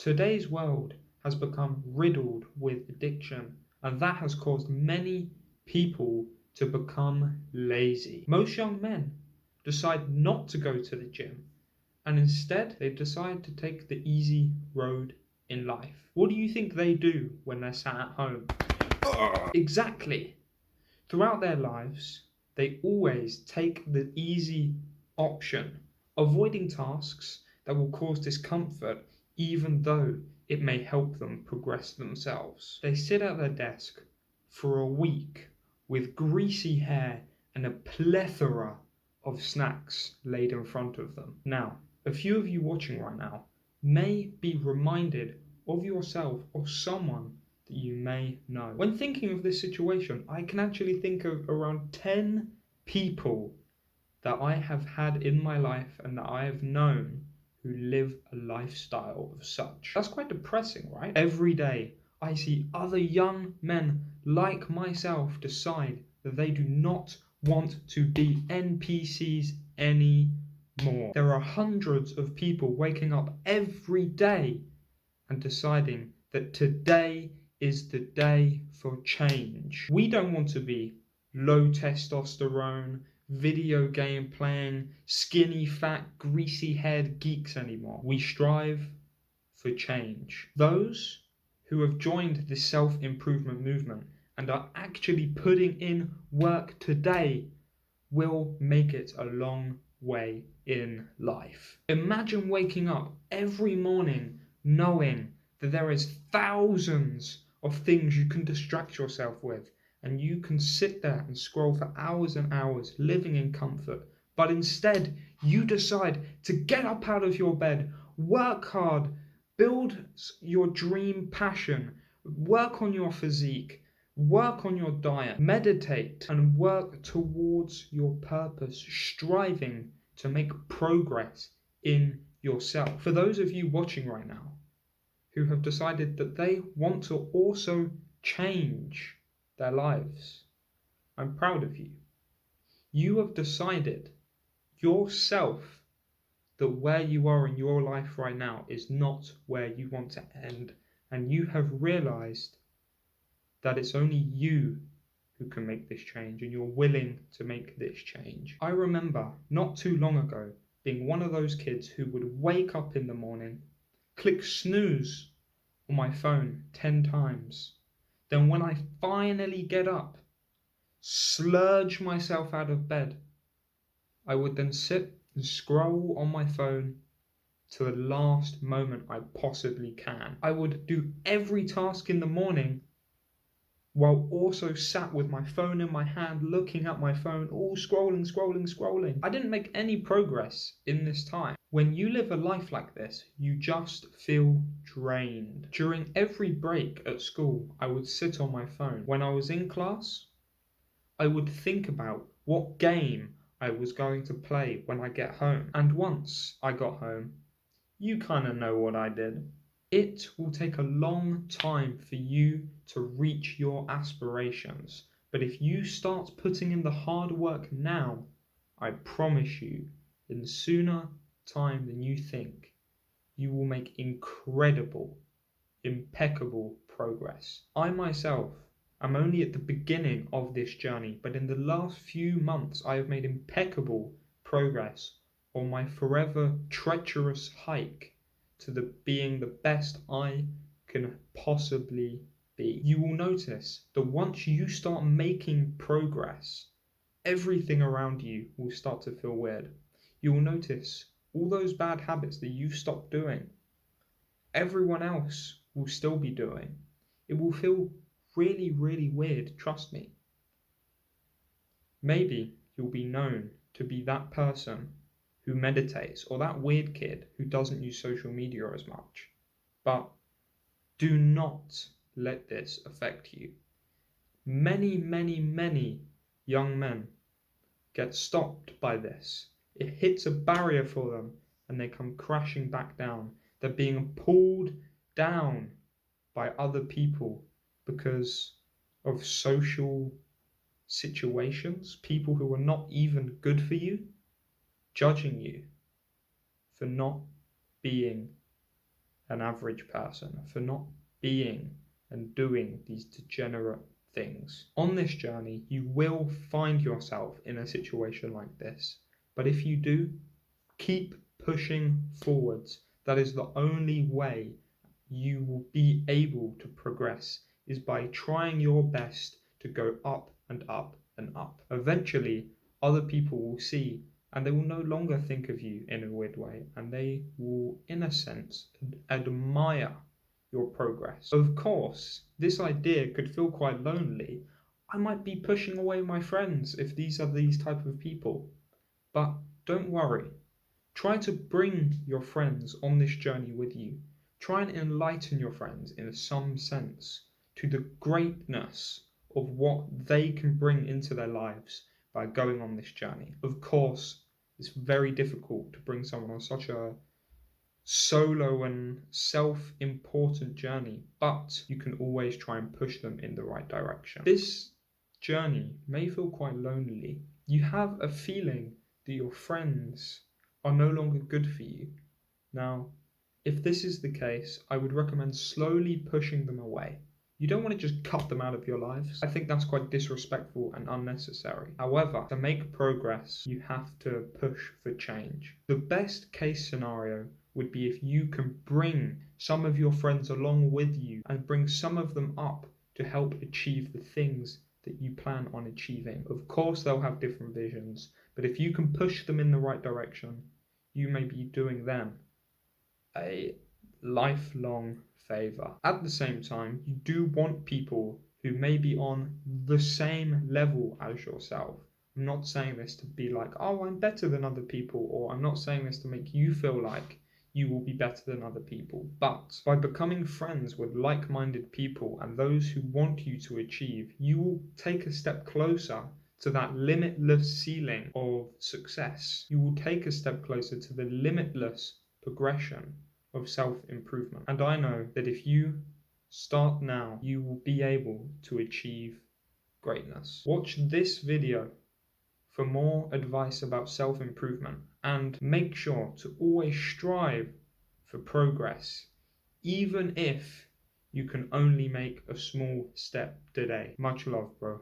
Today's world has become riddled with addiction, and that has caused many people to become lazy. Most young men decide not to go to the gym, and instead they decide to take the easy road in life. What do you think they do when they're sat at home? Exactly. Throughout their lives, they always take the easy option, avoiding tasks that will cause discomfort even though it may help them progress themselves. They sit at their desk for a week with greasy hair and a plethora of snacks laid in front of them. Now, a few of you watching right now may be reminded of yourself or someone that you may know. When thinking of this situation, I can actually think of around 10 people that I have had in my life and that I have known who live a lifestyle of such. That's quite depressing, right? Every day I see other young men like myself decide that they do not want to be NPCs anymore. There are hundreds of people waking up every day and deciding that today is the day for change. We don't want to be low testosterone, video game playing, skinny, fat, greasy haired geeks anymore. We strive for change. Those who have joined the self improvement movement and are actually putting in work today will make it a long way in life. Imagine waking up every morning knowing that there is thousands of things you can distract yourself with, and you can sit there and scroll for hours and hours living in comfort, but instead you decide to get up out of your bed, work hard, build your dream passion, work on your physique, work on your diet, meditate, and work towards your purpose, striving to make progress in yourself. For those of you watching right now who have decided that they want to also change their lives, I'm proud of you. You have decided yourself that where you are in your life right now is not where you want to end, and you have realized that it's only you who can make this change, and you're willing to make this change. I remember not too long ago being one of those kids who would wake up in the morning, click snooze on my phone 10 times. Then when I finally get up, slurge myself out of bed, I would then sit and scroll on my phone to the last moment I possibly can. I would do every task in the morning while also sat with my phone in my hand, looking at my phone, all scrolling. I didn't make any progress in this time. When you live a life like this, you just feel drained. During every break at school, I would sit on my phone. When I was in class, I would think about what game I was going to play when I get home. And once I got home, you kind of know what I did. It will take a long time for you to reach your aspirations, but if you start putting in the hard work now, I promise you, in sooner time than you think, you will make incredible, impeccable progress. I myself am only at the beginning of this journey, but in the last few months I have made impeccable progress on my forever treacherous hike to being the best I can possibly be. You will notice that once you start making progress, everything around you will start to feel weird. You will notice all those bad habits that you've stopped doing, everyone else will still be doing. It will feel really, really weird, trust me. Maybe you'll be known to be that person who meditates, or that weird kid who doesn't use social media as much. But do not let this affect you. Many young men get stopped by this. It hits a barrier for them and they come crashing back down. They're being pulled down by other people because of social situations, people who are not even good for you, judging you for not being an average person, for not being and doing these degenerate things. On this journey, you will find yourself in a situation like this. But if you do, keep pushing forwards. That is the only way you will be able to progress, is by trying your best to go up and up and up. Eventually, other people will see, and they will no longer think of you in a weird way, and they will, in a sense, admire your progress. Of course, this idea could feel quite lonely. I might be pushing away my friends if these are these type of people. But don't worry. Try to bring your friends on this journey with you. Try and enlighten your friends in some sense to the greatness of what they can bring into their lives by going on this journey. Of course, it's very difficult to bring someone on such a solo and self-important journey, but you can always try and push them in the right direction. This journey may feel quite lonely. You have a feeling that your friends are no longer good for you. Now, if this is the case, I would recommend slowly pushing them away. You don't want to just cut them out of your lives. I think that's quite disrespectful and unnecessary. However, to make progress, you have to push for change. The best case scenario would be if you can bring some of your friends along with you and bring some of them up to help achieve the things that you plan on achieving. Of course, they'll have different visions, but if you can push them in the right direction, you may be doing them a lifelong favor. At the same time, you do want people who may be on the same level as yourself. I'm not saying this to be like, oh, I'm better than other people, or I'm not saying this to make you feel like you will be better than other people. But by becoming friends with like-minded people and those who want you to achieve, you will take a step closer to that limitless ceiling of success. You will take a step closer to the limitless progression of self-improvement. And I know that if you start now, you will be able to achieve greatness. Watch this video for more advice about self-improvement, and make sure to always strive for progress, even if you can only make a small step today. Much love, bro.